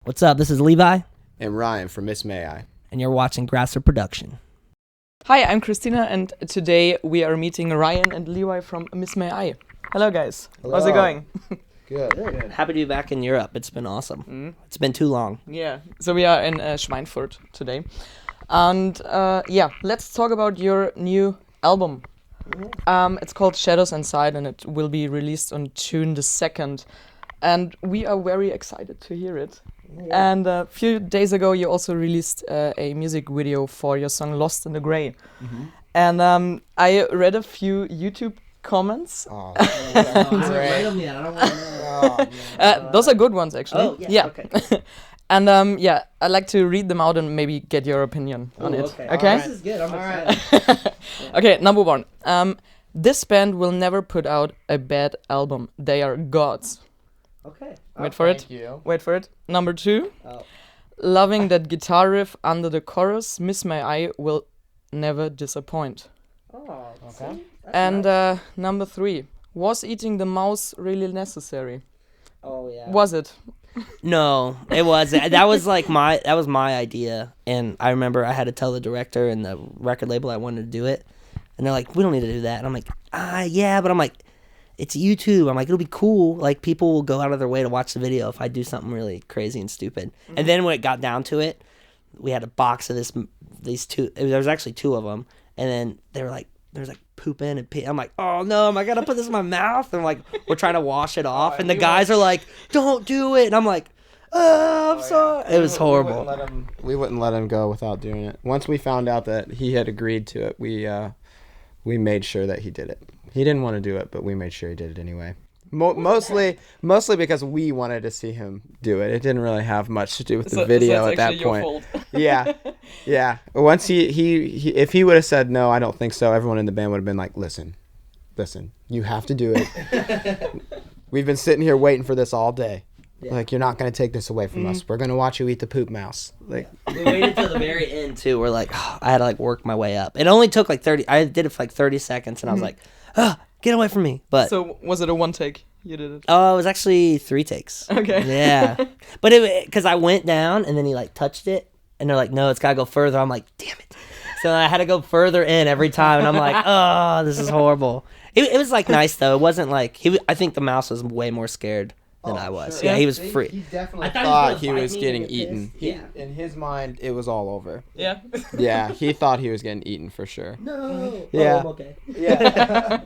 What's up? This is Levi. And Ryan from Miss May I. And you're watching Grasser Production. Hi, I'm Christina, and today we are meeting Ryan and Levi from Miss May I. Hello, guys. Hello. How's it going? Good. Happy to be back in Europe. It's been awesome. It's been too long. Yeah, so we are in Schweinfurt today. And let's talk about your new album. It's called Shadows Inside, and it will be released on June the 2nd. And we are very excited to hear it. Yeah. And a few days ago, you also released a music video for your song Lost in the Grey. Mm-hmm. And I read a few YouTube comments. Oh, those are good ones, actually. Oh, yeah. Okay. And I'd like to read them out and maybe get your opinion on it. Okay. Okay? This is good. I'm excited. Right. Okay, number one. This band will never put out a bad album. They are gods. Okay. Wait for it. Wait for it. Number two. Loving that guitar riff under the chorus, Miss May I will never disappoint. Oh, okay. And nice. Number three. Was eating the mouse really necessary? Oh yeah. Was it? No, it wasn't. That was my idea, and I remember I had to tell the director and the record label I wanted to do it, and they're like, "We don't need to do that." And I'm like, yeah, but I'm like, it's YouTube. I'm like, it'll be cool. Like, people will go out of their way to watch the video if I do something really crazy and stupid. Mm-hmm. And then when it got down to it, we had a box of these two. There was actually two of them, and then they were like, there's like poop in and pee. I'm like, oh no, am I gonna put this in my mouth? And like, we're trying to wash it off, and the guys are like, don't do it. And I'm like, I'm sorry. Yeah. It was horrible. We wouldn't let him go without doing it. Once we found out that he had agreed to it, we made sure that he did it. He didn't want to do it, but we made sure he did it anyway. Mostly because we wanted to see him do it. It didn't really have much to do with the video at that point. Yeah. Once he if he would have said no, I don't think so, everyone in the band would have been like, listen, you have to do it. We've been sitting here waiting for this all day. Yeah. Like, you're not going to take this away from us. We're going to watch you eat the poop mouse. Like, we waited till the very end too. We're like, I had to like work my way up. It only took like 30. I did it for like 30 seconds, and I was like, get away from me. But so was it a one take? You did it? Oh, it was actually 3 takes. Okay. Yeah, but because I went down and then he like touched it, and they're like, no, it's gotta go further. I'm like, damn it. So I had to go further in every time, and I'm like, oh, this is horrible. It was like nice though. It wasn't like I think the mouse was way more scared than I was. Sure. Yeah, he was free. He definitely thought he was getting eaten. In his mind, it was all over. Yeah. Yeah, he thought he was getting eaten for sure. No. Yeah. Oh, okay. Yeah.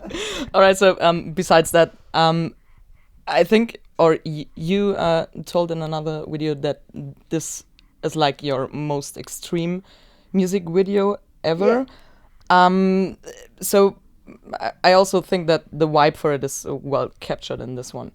All right. So besides that, I think, or you told in another video that this is like your most extreme music video ever. Yeah. So I also think that the vibe for it is well captured in this one.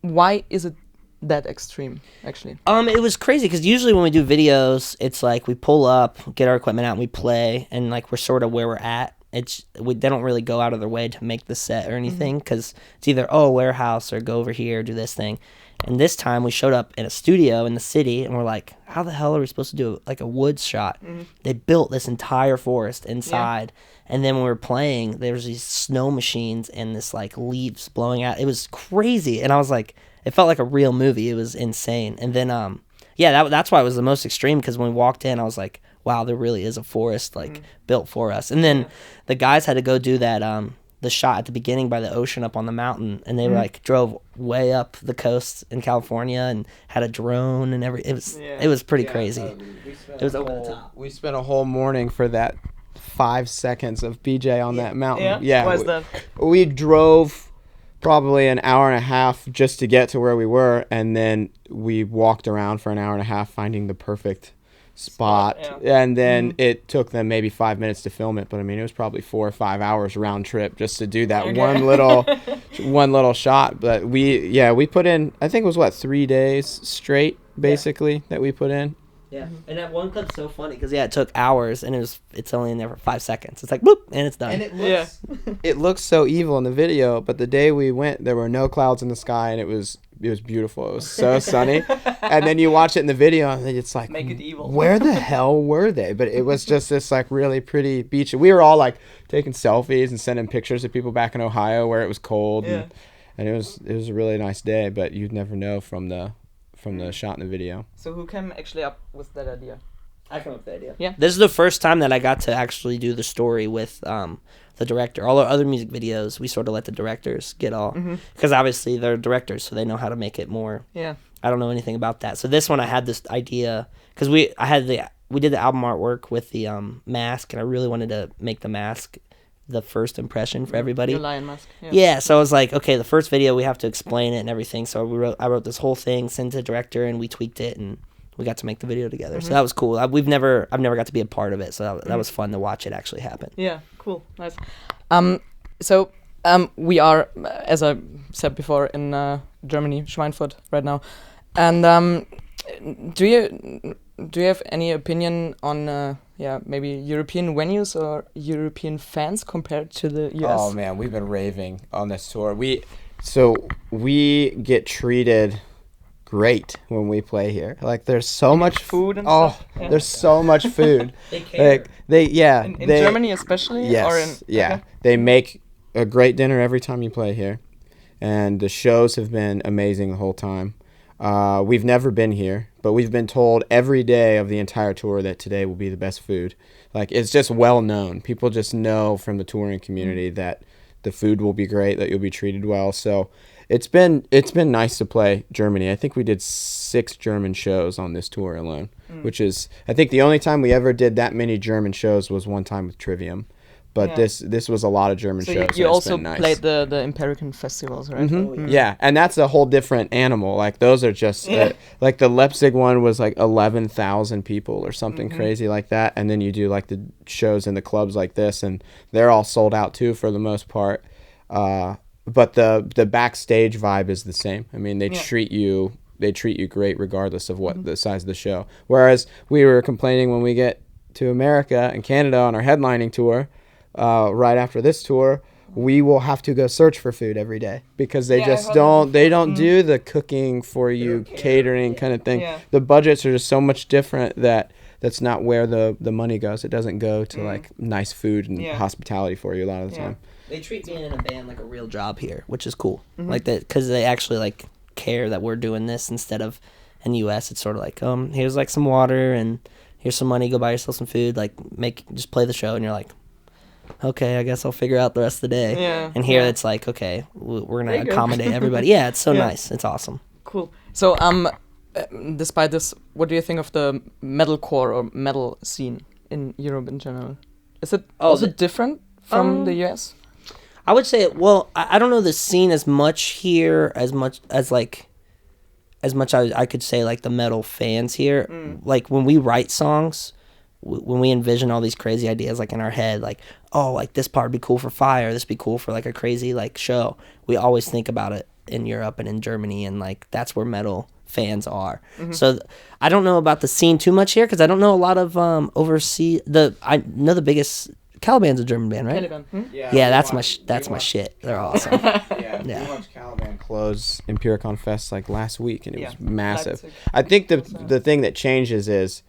Why is it that extreme, actually? It was crazy because usually when we do videos, it's like we pull up, get our equipment out, and we play, and like we're sort of where we're at. They don't really go out of their way to make the set or anything because it's either warehouse or go over here, do this thing. And this time we showed up in a studio in the city, and we're like, how the hell are we supposed to do like a woods shot? They built this entire forest inside. Yeah. And then when we were playing, there was these snow machines and this like leaves blowing out. It was crazy. And I was like, it felt like a real movie. It was insane. And then, that's why it was the most extreme, because when we walked in, I was like, wow, there really is a forest like built for us. And then the guys had to go do that, the shot at the beginning by the ocean up on the mountain. And they like drove way up the coast in California and had a drone and it was pretty crazy. It was over the top. We spent a whole morning for that 5 seconds of BJ on that mountain. Yeah. Why is that? We drove probably an hour and a half just to get to where we were, and then we walked around for an hour and a half finding the perfect spot. And then it took them maybe 5 minutes to film it, but I mean, it was probably 4 or 5 hours round trip just to do that one little shot. But we put in, I think it was 3 days straight basically that we put in. Yeah, and that one clip's so funny because it took hours, and it's only in there for 5 seconds. It's like boop, and it's done. And it looks so evil in the video, but the day we went, there were no clouds in the sky, and it was beautiful. It was so sunny. And then you watch it in the video, and it's like, make it evil. Where the hell were they? But it was just this like really pretty beach. We were all like taking selfies and sending pictures of people back in Ohio where it was cold, and it was a really nice day. But you'd never know from from the shot in the video. So who came actually up with that idea? I come up with the idea. Yeah. This is the first time that I got to actually do the story with the director. All our other music videos, we sort of let the directors get all, because obviously they're directors, so they know how to make it more. Yeah. I don't know anything about that. So this one, I had this idea because we did the album artwork with the mask, and I really wanted to make the mask the first impression for everybody. Your lion mask. Yeah, so I was like, okay, the first video we have to explain it and everything. So I wrote this whole thing, sent it to the director, and we tweaked it, and we got to make the video together. So that was cool. I've never got to be a part of it, so that was fun to watch it actually happen. Yeah, cool, nice. We are, as I said before, in Germany, Schweinfurt right now, and do you have any opinion on maybe European venues or European fans compared to the US? Oh man, we've been raving on this tour. We get treated great when we play here. Like there's so much food and stuff. Yeah. There's so much food. They care. In Germany especially. Yes. Or in, yeah. Okay. They make a great dinner every time you play here, and the shows have been amazing the whole time. We've never been here, but we've been told every day of the entire tour that today will be the best food. Like it's just well known. People just know from the touring community that the food will be great, that you'll be treated well. So it's been nice to play Germany. I think we did 6 German shows on this tour alone, which is, I think the only time we ever did that many German shows was one time with Trivium. But this was a lot of German shows. So you also played the American festivals, right? Mm-hmm. Yeah, and that's a whole different animal. Like those are just like the Leipzig one was like 11,000 people or something crazy like that, and then you do like the shows in the clubs like this, and they're all sold out too for the most part. But the backstage vibe is the same. I mean, they treat you great regardless of what the size of the show. Whereas we were complaining when we get to America and Canada on our headlining tour. Right after this tour, we will have to go search for food every day because they just don't do the cooking for you, catering kind of thing. Yeah. The budgets are just so much different that's not where the money goes. It doesn't go to like nice food and hospitality for you a lot of the time. They treat being in a band like a real job here, which is cool. Like that, because they actually like care that we're doing this instead of in the U.S. It's sort of like here's like some water and here's some money, go buy yourself some food, like just play the show, and you're like, okay, I guess I'll figure out the rest of the day. Yeah. And here it's like, okay, we're going to accommodate everybody. Yeah, it's so nice. It's awesome. Cool. So, despite this, what do you think of the metalcore or metal scene in Europe in general? Is it also different from the US? I would say, I don't know the scene as much here as much as I could say like the metal fans here. Like when we write songs, when we envision all these crazy ideas like in our head, like, oh, like this part would be cool for Fire, this would be cool for like a crazy like show, we always think about it in Europe and in Germany, and like that's where metal fans are. So I don't know about the scene too much here because I don't know a lot of overseas. I know the biggest Caliban's a German band, right? Caliban. Yeah, that's my shit. They're awesome. We watched Caliban close Empiricon Fest like last week, and it was massive. I think the thing that changes is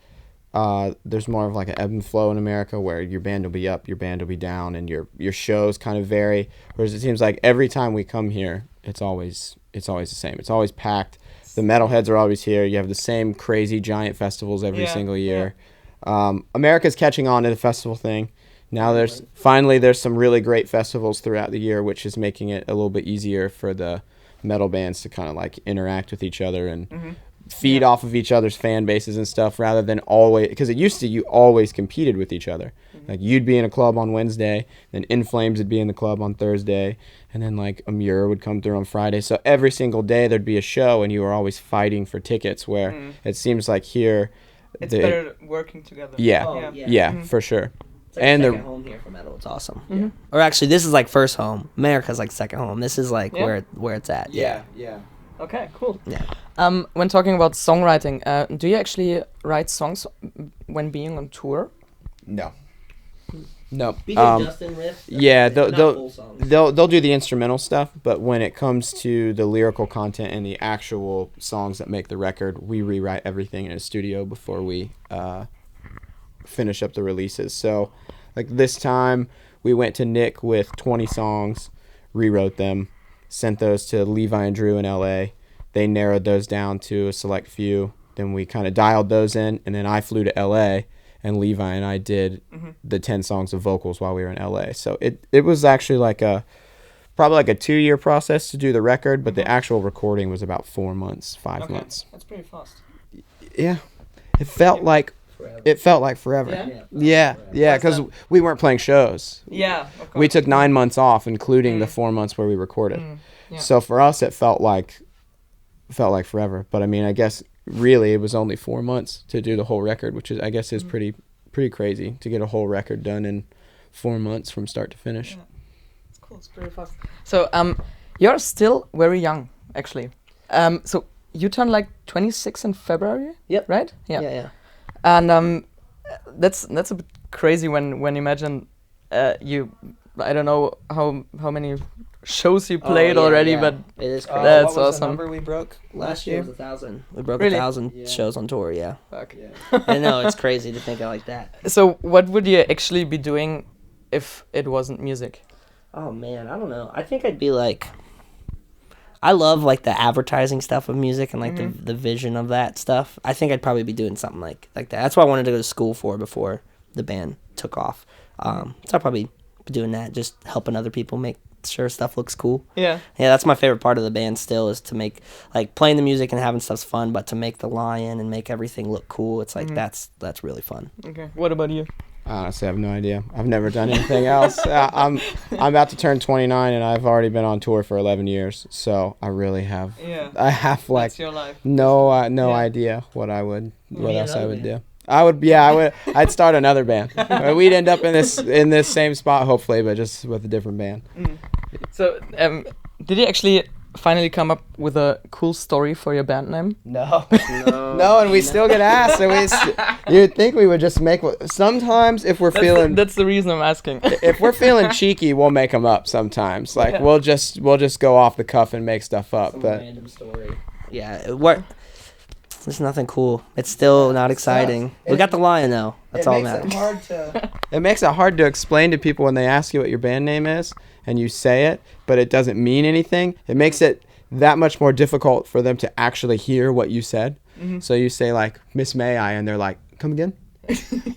there's more of like an ebb and flow in America where your band will be up, your band will be down, and your shows kind of vary. Whereas it seems like every time we come here, it's always the same. It's always packed. The metalheads are always here. You have the same crazy giant festivals every single year. America's catching on to the festival thing. Now there's some really great festivals throughout the year, which is making it a little bit easier for the metal bands to kind of like interact with each other and feed off of each other's fan bases and stuff, rather than always, because it used to, you always competed with each other. Like you'd be in a club on Wednesday, then In Flames would be in the club on Thursday, and then like Amur would come through on Friday. So every single day there'd be a show, and you were always fighting for tickets. Where it seems like here, it's better working together. Yeah, for sure. It's like and second home here for metal. It's awesome. Or actually, this is like first home. America's like second home. This is like where it's at. Yeah. Okay, cool. Yeah. When talking about songwriting, do you actually write songs when being on tour? No. Justin riff. Yeah, they'll do the instrumental stuff, but when it comes to the lyrical content and the actual songs that make the record, we rewrite everything in a studio before we finish up the releases. So like this time we went to Nick with 20 songs, rewrote them, sent those to Levi and Drew in LA, they narrowed those down to a select few. Then we kind of dialed those in, and then I flew to LA, and Levi and I did the 10 songs of vocals while we were in LA. So it was actually probably like a 2-year process to do the record, but the actual recording was about 4 months, 5 months. That's pretty fast. Yeah. It felt like forever. Yeah, because we weren't playing shows. Yeah, of course. We took 9 months off, including the 4 months where we recorded. Yeah. So for us, it felt like forever. But I mean, I guess really it was only 4 months to do the whole record, which is pretty crazy to get a whole record done in 4 months from start to finish. Yeah. It's cool. It's pretty fast. So you're still very young, actually. So you turned like 26 in February. Yep. Right? Yeah. And that's a bit crazy when you imagine you. I don't know how many shows you played already, but it is crazy. that's what was awesome. the number we broke last year? It was 1,000. We broke Really? 1,000 shows on tour. Yeah. Fuck. I know, it's crazy to think of like that. So what would you actually be doing if it wasn't music? Oh man, I don't know. I think I'd be like, I love like the advertising stuff of music and like the vision of that stuff. I think I'd probably be doing something like that. That's what I wanted to go to school for before the band took off. So I'd probably be doing that, just helping other people make sure stuff looks cool. Yeah. Yeah, that's my favorite part of the band still, is to make, like, playing the music and having stuff's fun, but to make the lion and make everything look cool, it's like that's really fun. Okay. What about you? Honestly, I have no idea. I've never done anything else. I'm about to turn 29, and I've already been on tour for 11 years. So I really have. Yeah. I have like That's your life. no idea what else I would band. do. I'd start another band. We'd end up in this same spot hopefully, but just with a different band. So did you actually finally come up with a cool story for your band name? No. No, and we still get asked. And you'd think we would just make. Sometimes if we're feeling, That's the reason I'm asking. if we're feeling cheeky, we'll make them up. Sometimes, like we'll just go off the cuff and make stuff up. But random story. Yeah, there's nothing cool. It's still not exciting. We got the lion though. That's all that matters. it makes it hard to explain to people when they ask you what your band name is, and you say it, but it doesn't mean anything. It makes it that much more difficult for them to actually hear what you said. So you say like Miss May I, and they're like, come again?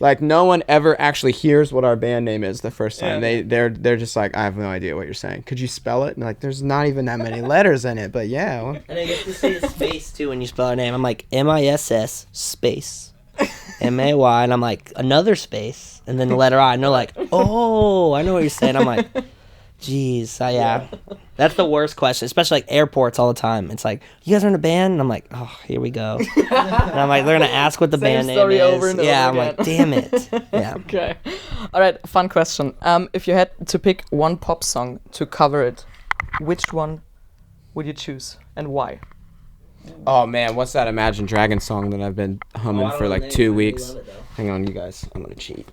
Like no one ever actually hears what our band name is the first time. They're just like, I have no idea what you're saying. Could you spell it? And like, there's not even that many letters in it, but yeah. Well. And I get to say space too when you spell our name. I'm like MISS space MAY, and I'm like another space, and then the letter I, and they're like, oh, I know what you're saying. I'm like, jeez, yeah. That's the worst question, especially like airports all the time. It's like, you guys are in a band? And I'm like, oh, here we go. And I'm like, they're going to ask what the band name is. Over and yeah, over I'm again. like, damn it. Yeah. Okay. All right, fun question. If you had to pick one pop song to cover it, which one would you choose and why? Oh man, what's that Imagine Dragons song that I've been humming for like 2 weeks? Hang on, you guys. I'm gonna cheat.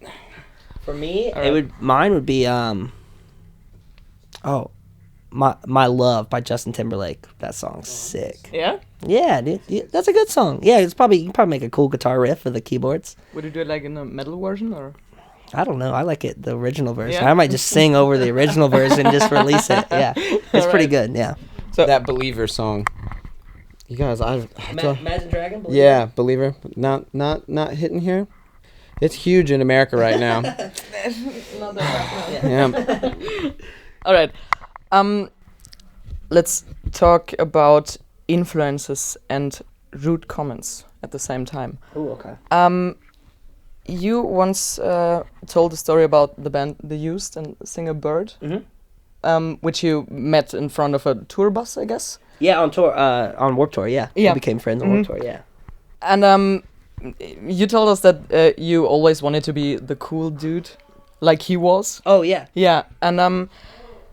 For me, right. mine would be My Love by Justin Timberlake. That song's sick. Yeah? Yeah, dude. That's a good song. Yeah, you can probably make a cool guitar riff for the keyboards. Would you do it like in a metal version or? I don't know. I like it, the original version. Yeah? I might just sing over the original version, just release it. Yeah, it's pretty good. Yeah. So that Believer song. You guys, Imagine Dragon. yeah, Believer. Not hitting here. It's huge in America right now. Not that Yeah. All right. Let's talk about influences and rude comments at the same time. Oh, okay. You once told a story about the band The Used and singer Bird, which you met in front of a tour bus, I guess. Yeah, on tour, on Warped Tour. Yeah. Yeah. We became friends on Warped Tour. Yeah. And you told us that you always wanted to be the cool dude, like he was. Oh yeah. Yeah, and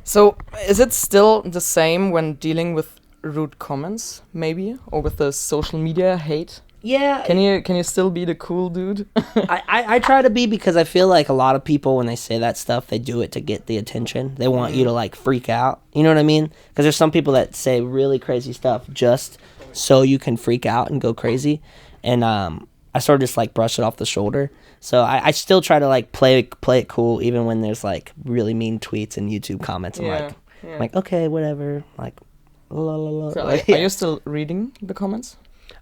so is it still the same when dealing with rude comments, maybe, or with the social media hate? Yeah. Can you still be the cool dude? I try to be, because I feel like a lot of people, when they say that stuff, they do it to get the attention. They want you to like freak out. You know what I mean? Because there's some people that say really crazy stuff just so you can freak out and go crazy. And I sort of just like brush it off the shoulder. So I still try to like play it cool, even when there's like really mean tweets and YouTube comments. I'm like, okay, whatever. Like, la la la. So Like, are you still reading the comments?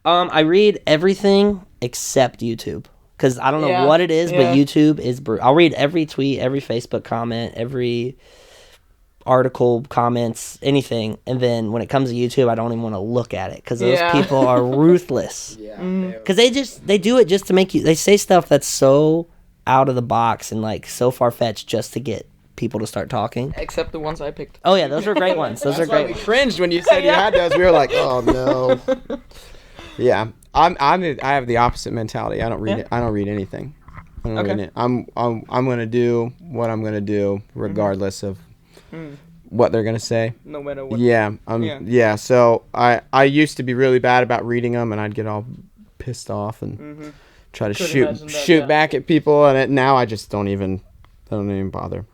I read everything except YouTube because I don't know what it is, but YouTube is. I'll read every tweet, every Facebook comment, every article, comments, anything, and then when it comes to YouTube, I don't even want to look at it because those people are ruthless. Because they do it just to make you. They say stuff that's so out of the box and like so far fetched just to get people to start talking. Except the ones I picked. Oh yeah, those are great ones. Those are great. We cringed when you said you had those. We were like, oh no. Yeah, I have the opposite mentality. I don't read it. I don't read anything. I don't read it. I'm gonna do what I'm gonna do regardless of what they're gonna say. No matter what. Yeah. So I used to be really bad about reading them, and I'd get all pissed off and try to shoot back at people, and now I just don't even bother.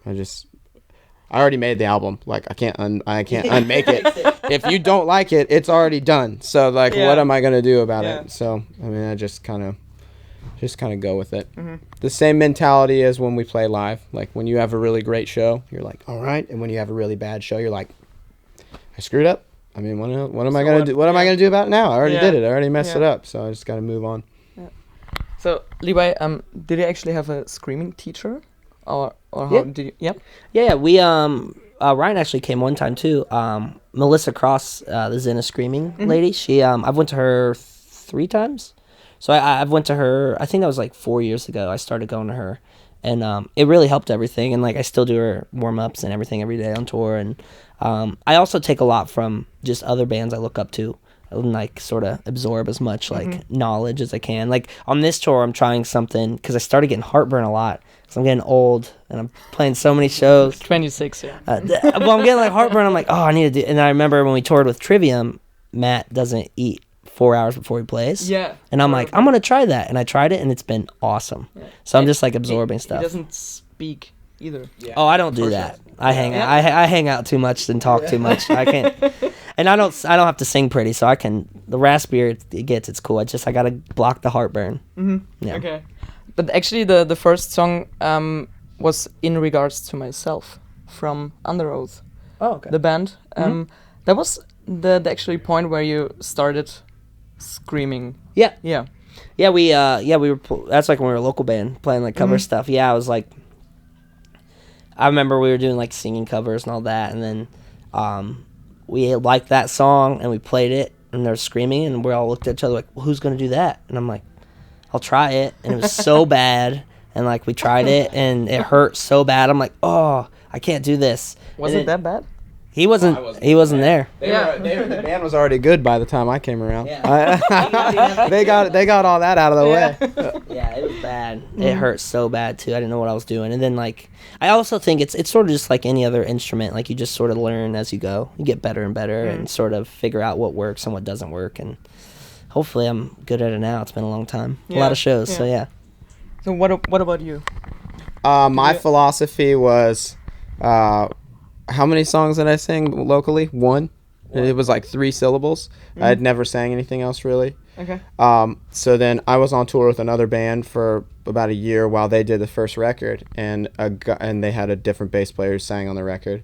I already made the album. Like I can't unmake it. If you don't like it, it's already done. So like, what am I gonna do about it? So I mean, I just kind of go with it. The same mentality as when we play live. Like when you have a really great show, you're like, all right, and when you have a really bad show, you're like, I screwed up. I mean, what am I gonna do? What am I gonna do about it now? I already did it. I already messed it up. So I just gotta move on. So Levi, did you actually have a screaming teacher, or how did you? Yep. Yeah. We Ryan actually came one time too. Melissa Cross, the Zenna screaming lady. She I've went to her 3 times. So I've went to her, I think that was like 4 years ago. I started going to her, and it really helped everything. And like I still do her warm-ups and everything every day on tour. And I also take a lot from just other bands I look up to and like sort of absorb as much like knowledge as I can. Like on this tour, I'm trying something because I started getting heartburn a lot because I'm getting old and I'm playing so many shows. 26, yeah. Well, I'm getting like heartburn. I'm like, oh, I need to do. And I remember when we toured with Trivium, Matt doesn't eat 4 hours before he plays. Yeah. And I'm like, I'm going to try that. And I tried it and it's been awesome. Yeah. So I'm just like absorbing stuff. He doesn't speak either. Yeah. Oh, I don't do that. I hang out. I hang out too much and talk too much. I can't. And I don't have to sing pretty, so I can. The raspier it gets, it's cool. I got to block the heartburn. Yeah. Okay. But actually the first song was in regards to myself from Under Oath. Oh, okay. The band. That was the actually point where you started screaming. Yeah. Yeah. Yeah, we were. That's like when we were a local band playing like cover stuff. Yeah, I was like. I remember we were doing like singing covers and all that, and then we liked that song and we played it, and they're screaming, and we all looked at each other like, well, "Who's gonna do that?" And I'm like, "I'll try it," and it was so bad, and like we tried it, and it hurt so bad. I'm like, "Oh, I can't do this." Was it that bad? He wasn't. He wasn't there. The band was already good by the time I came around. Yeah. They got all that out of the way. Yeah, it was bad. It hurt so bad too. I didn't know what I was doing. And then like, I also think it's sort of just like any other instrument. Like you just sort of learn as you go. You get better and better, and sort of figure out what works and what doesn't work. And hopefully, I'm good at it now. It's been a long time. A lot of shows. So yeah. So what about you? My philosophy was. How many songs did I sing locally? One. It was like 3 syllables. I had never sang anything else really. Okay. So then I was on tour with another band for about a year while they did the first record, and they had a different bass player who sang on the record,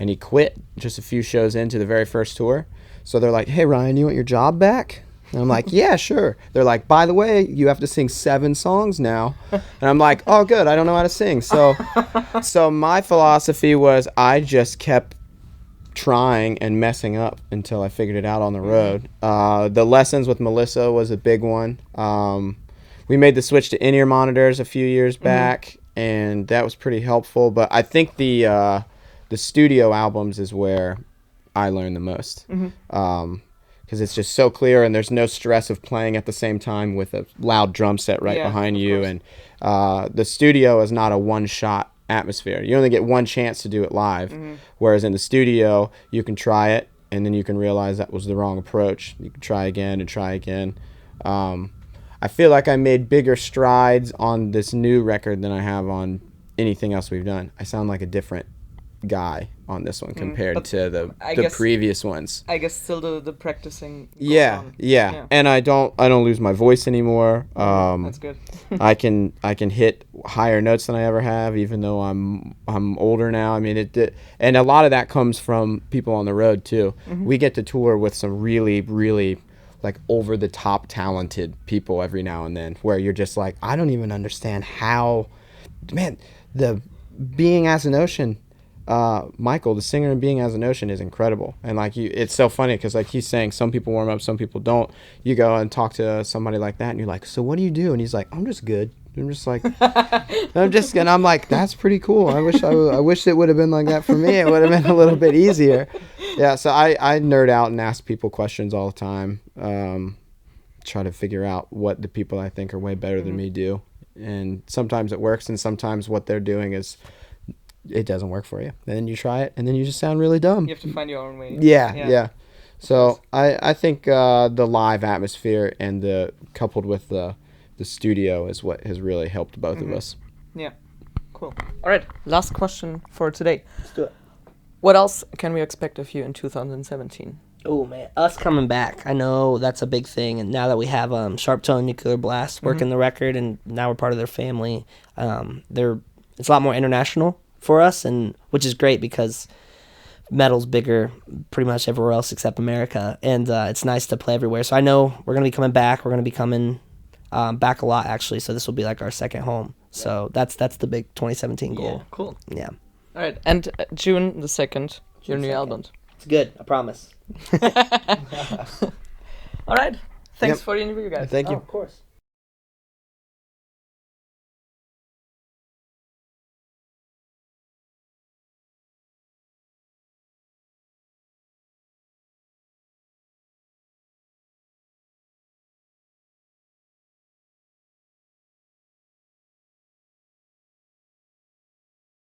and he quit just a few shows into the very first tour. So they're like, "Hey Ryan, you want your job back?" And I'm like, "Yeah, sure." They're like, "By the way, you have to sing 7 songs now." And I'm like, "Oh, good. I don't know how to sing." So my philosophy was I just kept trying and messing up until I figured it out on the road. The lessons with Melissa was a big one. We made the switch to in-ear monitors a few years back, and that was pretty helpful. But I think the studio albums is where I learned the most. Because it's just so clear, and there's no stress of playing at the same time with a loud drum set right behind you. And the studio is not a one-shot atmosphere. You only get one chance to do it live, whereas in the studio, you can try it, and then you can realize that was the wrong approach. You can try again and try again. I feel like I made bigger strides on this new record than I have on anything else we've done. I sound like a different guy on this one compared But to the I guess- previous ones. I guess still the practicing. goes Yeah, on. yeah, and I don't lose my voice anymore. That's good. I can hit higher notes than I ever have, even though I'm older now. I mean, and a lot of that comes from people on the road too. We get to tour with some really, really like over the top talented people every now and then, where you're just like, I don't even understand how, man, the Being As an Ocean. Michael, the singer in Being As an Ocean, is incredible, and like it's so funny because like he's saying some people warm up, some people don't. You go and talk to somebody like that, and you're like, so what do you do? And he's like, I'm just good. I'm just like, I'm like, that's pretty cool. I wish it would have been like that for me. It would have been a little bit easier. Yeah, so I nerd out and ask people questions all the time. Try to figure out what the people I think are way better than me do, and sometimes it works, and sometimes what they're doing is. It doesn't work for you. And then you try it, and then you just sound really dumb. You have to find your own way. Yeah. So I think the live atmosphere and the coupled with the studio is what has really helped both of us. Yeah. Cool. All right. Last question for today. Let's do it. What else can we expect of you in 2017? Oh man, us coming back. I know that's a big thing, and now that we have SharpTone Nuclear Blast working the record, and now we're part of their family, it's a lot more international for us, and which is great because metal's bigger pretty much everywhere else except America, and it's nice to play everywhere. So I know we're gonna be coming back. We're gonna be coming back a lot actually. So this will be like our second home. So that's the big 2017 goal. Yeah, cool. Yeah. All right. And June the 2nd, your new 2nd. album. It's good. I promise. All right. Thanks Yep. for the interview, guys. Thank you. Of course.